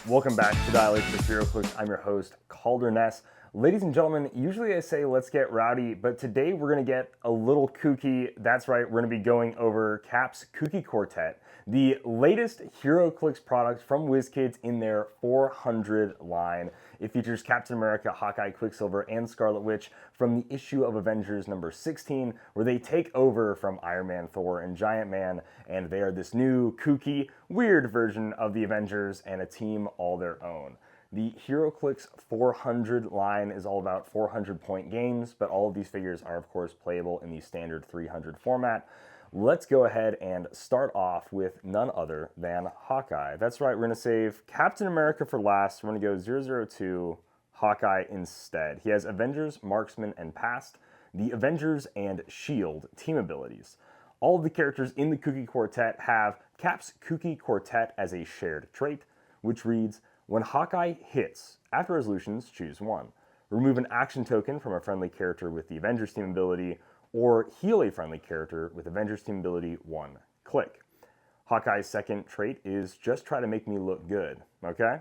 Welcome back to Dialect with Heroclix. I'm your host, Kalder. Ladies and gentlemen, usually I say let's get rowdy, but today we're going to get a little kooky. That's right, we're going to be going over Cap's Kooky Quartet, the latest Heroclix product from WizKids in their 400 line. It features Captain America, Hawkeye, Quicksilver, and Scarlet Witch from the issue of Avengers number 16, where they take over from Iron Man, Thor, and Giant Man, and they are this new, kooky, weird version of the Avengers and a team all their own. The Heroclix 400 line is all about 400-point games, but all of these figures are, of course, playable in the standard 300 format. Let's go ahead and start off with none other than Hawkeye. That's right, we're going to save Captain America for last. We're going to go 002 Hawkeye instead. He has Avengers, Marksman, and Past, the Avengers and S.H.I.E.L.D. team abilities. All of the characters in the Kooky Quartet have Cap's Kooky Quartet as a shared trait, which reads, when Hawkeye hits, after resolutions, choose one. Remove an action token from a friendly character with the Avengers team ability, or heal a friendly character with Avengers team ability 1 click. Hawkeye's second trait is just try to make me look good, okay?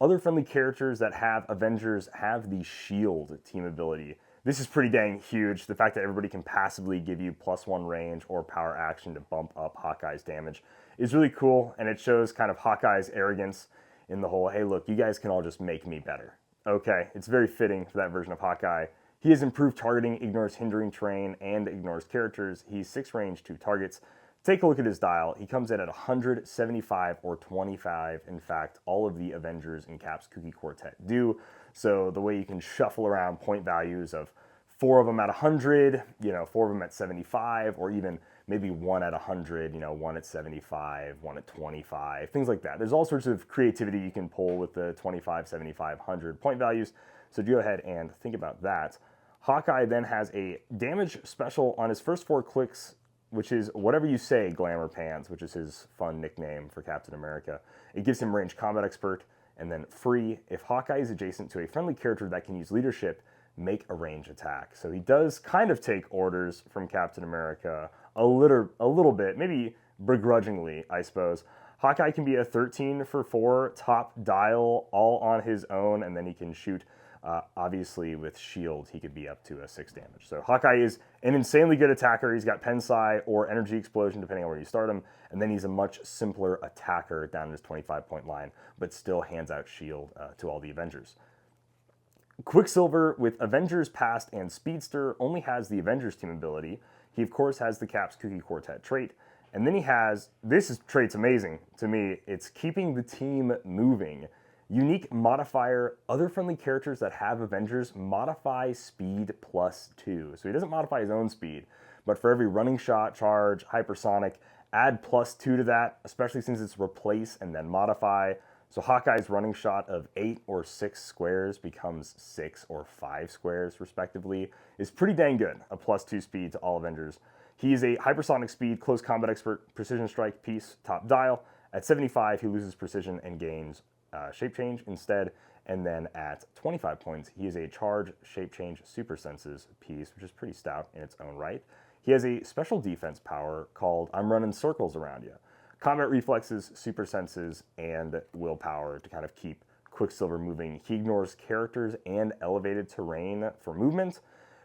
Other friendly characters that have Avengers have the S.H.I.E.L.D. team ability. This is pretty dang huge. The fact that everybody can passively give you +1 range or power action to bump up Hawkeye's damage is really cool, and it shows kind of Hawkeye's arrogance in the whole, hey look, you guys can all just make me better. Okay, it's very fitting for that version of Hawkeye. He has improved targeting, ignores hindering terrain, and ignores characters. He's 6 range, 2 targets. Take a look at his dial. He comes in at 100, 75, or 25. In fact, all of the Avengers in Cap's Kooky Quartet do. So the way you can shuffle around point values of 4 of them at 100, 4 of them at 75, or even maybe 1 at 100, 1 at 75, 1 at 25, things like that. There's all sorts of creativity you can pull with the 25, 75, 100 point values. So go ahead and think about that. Hawkeye then has a damage special on his first 4 clicks, which is whatever you say, Glamour Pants, which is his fun nickname for Captain America. It gives him range combat expert, and then free. If Hawkeye is adjacent to a friendly character that can use leadership, make a range attack. So he does kind of take orders from Captain America a little bit, maybe begrudgingly, I suppose. Hawkeye can be a 13 for 4 top dial all on his own, and then he can shoot. Obviously, with S.H.I.E.L.D., he could be up to a 6 damage. So Hawkeye is an insanely good attacker. He's got Pensai or Energy Explosion, depending on where you start him. And then he's a much simpler attacker down his 25-point line, but still hands out S.H.I.E.L.D. To all the Avengers. Quicksilver, with Avengers Past and Speedster, only has the Avengers team ability. He, of course, has the Cap's Kooky Quartet trait. And then he has, trait's amazing to me, it's keeping the team moving. Unique modifier, other friendly characters that have Avengers modify speed +2. So he doesn't modify his own speed, but for every running shot, charge, hypersonic, add +2 to that, especially since it's replace and then modify. So Hawkeye's running shot of 8 or 6 squares becomes 6 or 5 squares, respectively, is pretty dang good, a +2 speed to all Avengers. He's a hypersonic speed, close combat expert, precision strike piece, top dial. At 75, he loses precision and gains shape change instead. And then at 25 points, he is a charge, shape change, super senses piece, which is pretty stout in its own right. He has a special defense power called I'm running circles around you. Combat reflexes, super senses, and willpower to kind of keep Quicksilver moving. He ignores characters and elevated terrain for movement.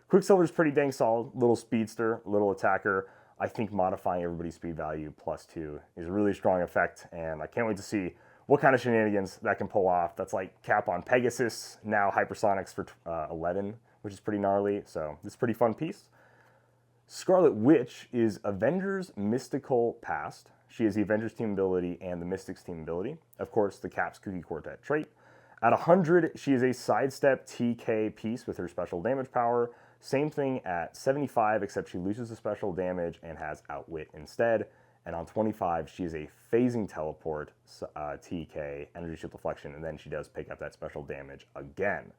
Quicksilver's pretty dang solid, little speedster, little attacker. I think modifying everybody's speed value +2 is a really strong effect, and I can't wait to see what kind of shenanigans that can pull off. That's like Cap on Pegasus, now hypersonics for 11, which is pretty gnarly, so this is a pretty fun piece. Scarlet Witch is Avengers Mystical Past. She has the Avengers team ability and the Mystics team ability. Of course, the Cap's Kooky Quartet trait. At 100, she is a sidestep TK piece with her special damage power. Same thing at 75, except she loses the special damage and has Outwit instead. And on 25, she is a phasing teleport, TK, energy shield deflection, and then she does pick up that special damage again.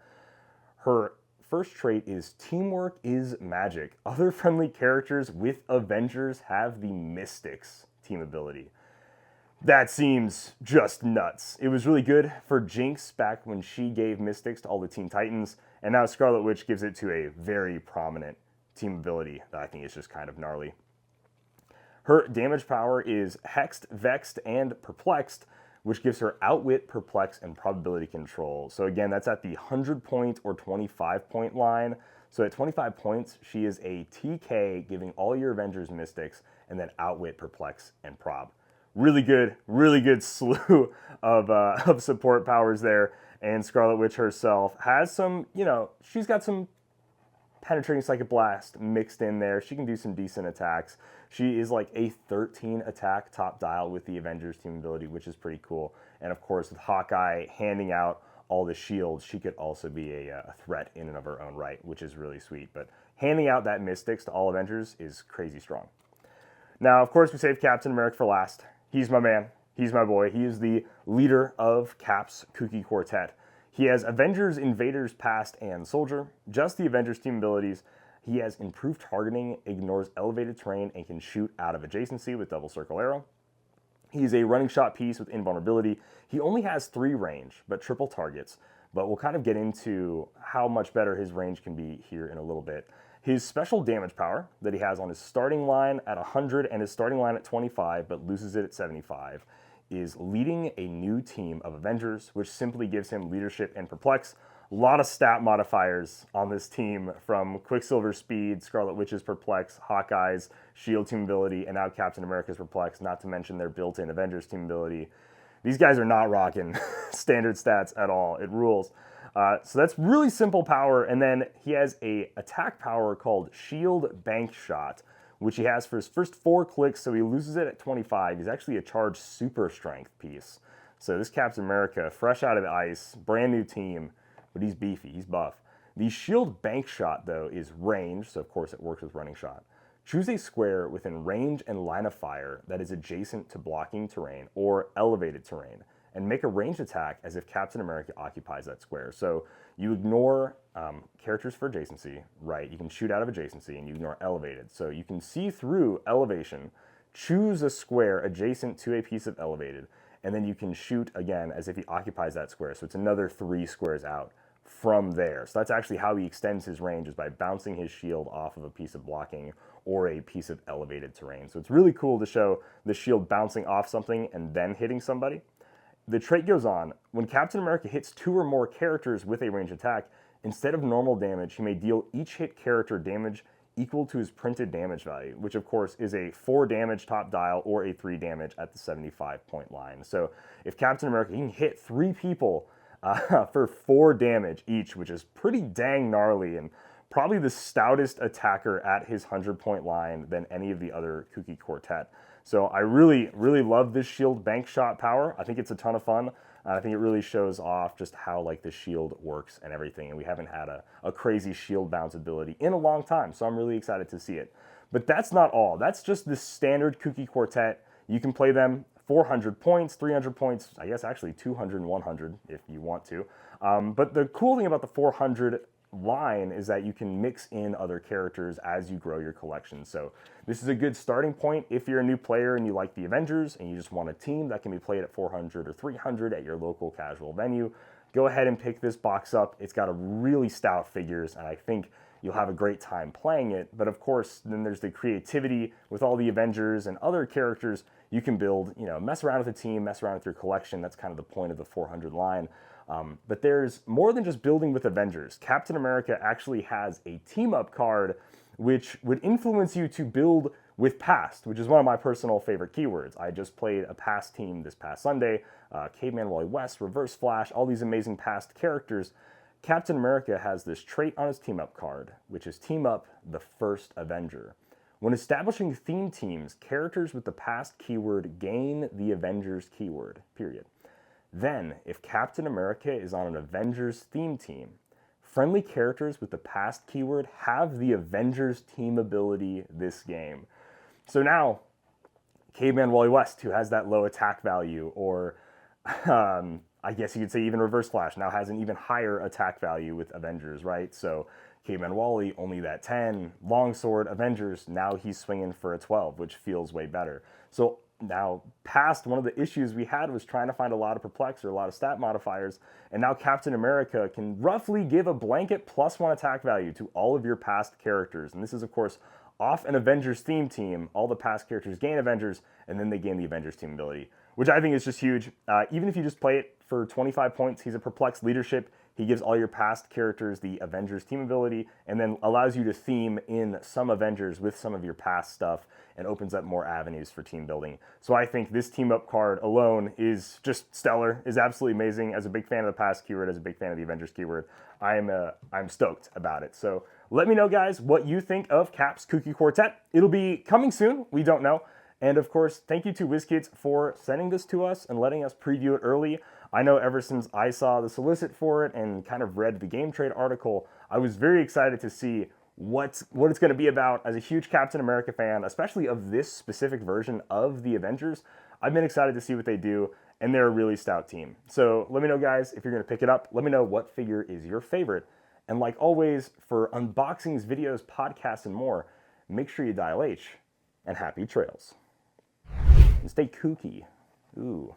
Her first trait is Teamwork is Magic. Other friendly characters with Avengers have the Mystics team ability. That seems just nuts. It was really good for Jinx back when she gave Mystics to all the Teen Titans, and now Scarlet Witch gives it to a very prominent team ability that I think is just kind of gnarly. Her damage power is Hexed, Vexed, and Perplexed, which gives her outwit, perplex, and probability control. So again, that's at the 100 point or 25 point line. So at 25 points, she is a TK, giving all your Avengers mystics, and then outwit, perplex, and prob. Really good slew of support powers there. And Scarlet Witch herself has some, she's got some penetrating psychic blast mixed in there. She can do some decent attacks. She is like a 13 attack top dial with the Avengers team ability, which is pretty cool. And of course, with Hawkeye handing out all the shields, she could also be a threat in and of her own right, which is really sweet. But handing out that Mystics to all Avengers is crazy strong. Now, of course, we saved Captain America for last. He's my man. He's my boy. He is the leader of Cap's Kooky Quartet. He has Avengers, Invaders, Past, and Soldier. Just the Avengers team abilities. He has improved targeting, ignores elevated terrain, and can shoot out of adjacency with double circle arrow. He's a running shot piece with invulnerability. He only has 3 range, but triple targets. But we'll kind of get into how much better his range can be here in a little bit. His special damage power that he has on his starting line at 100 and his starting line at 25, but loses it at 75, is leading a new team of Avengers, which simply gives him leadership and perplex. A lot of stat modifiers on this team, from Quicksilver's speed, Scarlet Witch's perplex, Hawkeye's shield team ability, and now Captain America's perplex, not to mention their built-in Avengers team ability. These guys are not rocking standard stats at all. It rules. So that's really simple power, and then he has a attack power called Shield Bank Shot, which he has for his first 4 clicks, so he loses it at 25. He's actually a charged super strength piece. So this Captain America, fresh out of the ice, brand new team, but he's beefy, he's buff. The Shield Bank Shot, though, is range, so of course it works with running shot. Choose a square within range and line of fire that is adjacent to blocking terrain or elevated terrain, and make a ranged attack as if Captain America occupies that square. So you ignore characters for adjacency, right? You can shoot out of adjacency, and you ignore elevated. So you can see through elevation, choose a square adjacent to a piece of elevated, and then you can shoot again as if he occupies that square. So it's another 3 squares out from there. So that's actually how he extends his range, is by bouncing his shield off of a piece of blocking or a piece of elevated terrain. So it's really cool to show the shield bouncing off something and then hitting somebody. The trait goes on, when Captain America hits 2 or more characters with a ranged attack, instead of normal damage, he may deal each hit character damage equal to his printed damage value, which of course is a 4 damage top dial or a 3 damage at the 75 point line. So if Captain America, he can hit 3 people for 4 damage each, which is pretty dang gnarly, and probably the stoutest attacker at his 100 point line than any of the other Kooky Quartet. So I really love this shield bank shot power. I think it's a ton of fun. I think it really shows off just how like the shield works and everything. And we haven't had a crazy shield bounce ability in a long time. So I'm really excited to see it. But that's not all. That's just the standard Kooky Quartet. You can play them 400 points, 300 points, I guess actually 200 and 100 if you want to. But the cool thing about the 400 line is that you can mix in other characters as you grow your collection. So this is a good starting point if you're a new player and you like the Avengers and you just want a team that can be played at 400 or 300 at your local casual venue. Go ahead and pick this box up. It's got a really stout figures, and I think you'll have a great time playing it. But of course, then there's the creativity with all the Avengers and other characters you can build, mess around with the team, mess around with your collection. That's kind of the point of the 400 line. But there's more than just building with Avengers. Captain America actually has a team-up card which would influence you to build with Past, which is one of my personal favorite keywords. I just played a Past team this past Sunday. Caveman Wally West, Reverse Flash, all these amazing Past characters. Captain America has this trait on his team-up card, which is Team Up the First Avenger. When establishing theme teams, characters with the Past keyword gain the Avengers keyword, period. Then, if Captain America is on an Avengers theme team, friendly characters with the Past keyword have the Avengers team ability this game. So now, Caveman Wally West, who has that low attack value, or I guess you could say even Reverse Flash, now has an even higher attack value with Avengers, right? So Caveman Wally, only that 10. Longsword, Avengers, now he's swinging for a 12, which feels way better. So now, Past, one of the issues we had was trying to find a lot of perplex or a lot of stat modifiers, and now Captain America can roughly give a blanket +1 attack value to all of your Past characters. And this is, of course, off an Avengers theme team. All the Past characters gain Avengers, and then they gain the Avengers team ability, which I think is just huge. Even if you just play it for 25 points, he's a perplexed leadership. He gives all your past characters the Avengers team ability and then allows you to theme in some Avengers with some of your past stuff and opens up more avenues for team building. So I think this team up card alone is just stellar, is absolutely amazing. As a big fan of the past keyword, as a big fan of the Avengers keyword, I'm stoked about it. So let me know, guys, what you think of Cap's Kooky Quartet. It'll be coming soon. We don't know. And of course, thank you to WizKids for sending this to us and letting us preview it early. I know ever since I saw the solicit for it and kind of read the Game Trade article, I was very excited to see what it's going to be about. As a huge Captain America fan, especially of this specific version of the Avengers, I've been excited to see what they do, and they're a really stout team. So let me know, guys, if you're going to pick it up. Let me know what figure is your favorite. And like always, for unboxings, videos, podcasts, and more, make sure you dial H, and happy trails. And stay kooky. Ooh.